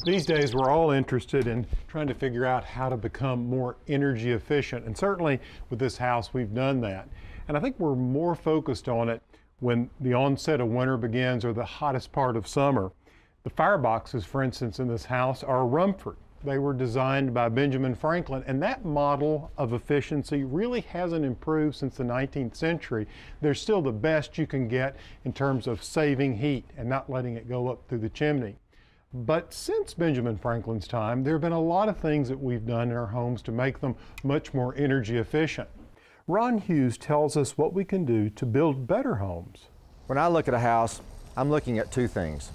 These days, we're all interested in trying to figure out how to become more energy efficient. And certainly with this house, we've done that. And I think we're more focused on it when the onset of winter begins or the hottest part of summer. The fireboxes, for instance, in this house are Rumford. They were designed by Benjamin Franklin, and that model of efficiency really hasn't improved since the 19th century. They're still the best you can get in terms of saving heat and not letting it go up through the chimney. But since Benjamin Franklin's time, there have been a lot of things that we've done in our homes to make them much more energy efficient. Ron Hughes tells us what we can do to build better homes. When I look at a house, I'm looking at two things.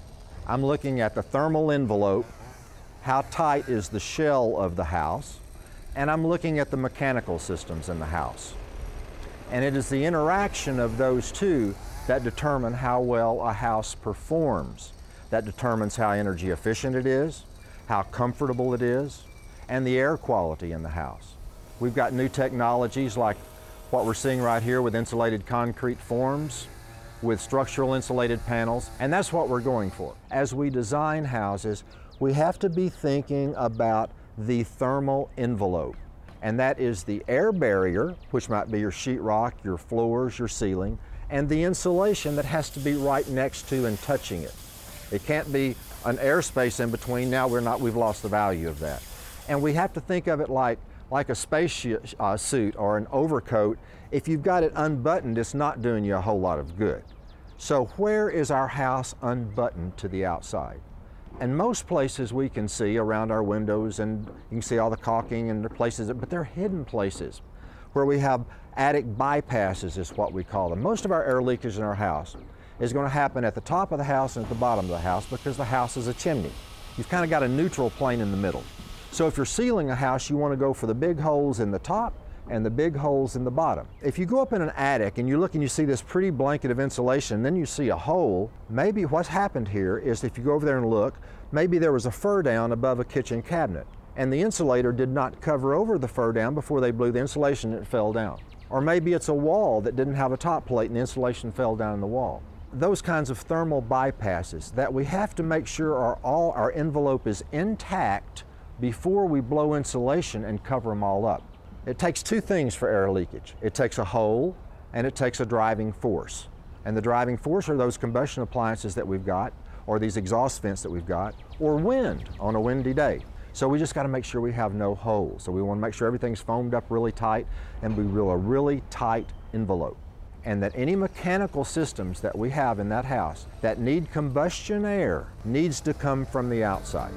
I'm looking at the thermal envelope, how tight is the shell of the house, and I'm looking at the mechanical systems in the house. And it is the interaction of those two that determine how well a house performs. That determines how energy efficient it is, how comfortable it is, and the air quality in the house. We've got new technologies like what we're seeing right here with insulated concrete forms, with structural insulated panels, and that's what we're going for. As we design houses, we have to be thinking about the thermal envelope, and that is the air barrier, which might be your sheetrock, your floors, your ceiling, and the insulation that has to be right next to and touching it. It can't be an airspace in between. Now we've lost the value of that. And we have to think of it like a space suit or an overcoat. If you've got it unbuttoned, it's not doing you a whole lot of good. So where is our house unbuttoned to the outside? And most places we can see around our windows, and you can see all the caulking and the places, but they're hidden places where we have attic bypasses is what we call them. Most of our air leakage in our house is going to happen at the top of the house and at the bottom of the house because the house is a chimney. You've kind of got a neutral plane in the middle. So if you're sealing a house, you want to go for the big holes in the top and the big holes in the bottom. If you go up in an attic and you look and you see this pretty blanket of insulation, then you see a hole, maybe what's happened here is if you go over there and look, maybe there was a fur down above a kitchen cabinet and the insulator did not cover over the fur down before they blew the insulation and it fell down. Or maybe it's a wall that didn't have a top plate and the insulation fell down in the wall. Those kinds of thermal bypasses that we have to make sure our envelope is intact before we blow insulation and cover them all up. It takes two things for air leakage. It takes a hole and it takes a driving force. And the driving force are those combustion appliances that we've got, or these exhaust vents that we've got, or wind on a windy day. So we just got to make sure we have no holes. So we want to make sure everything's foamed up really tight and we drill a really tight envelope. And that any mechanical systems that we have in that house that need combustion air needs to come from the outside.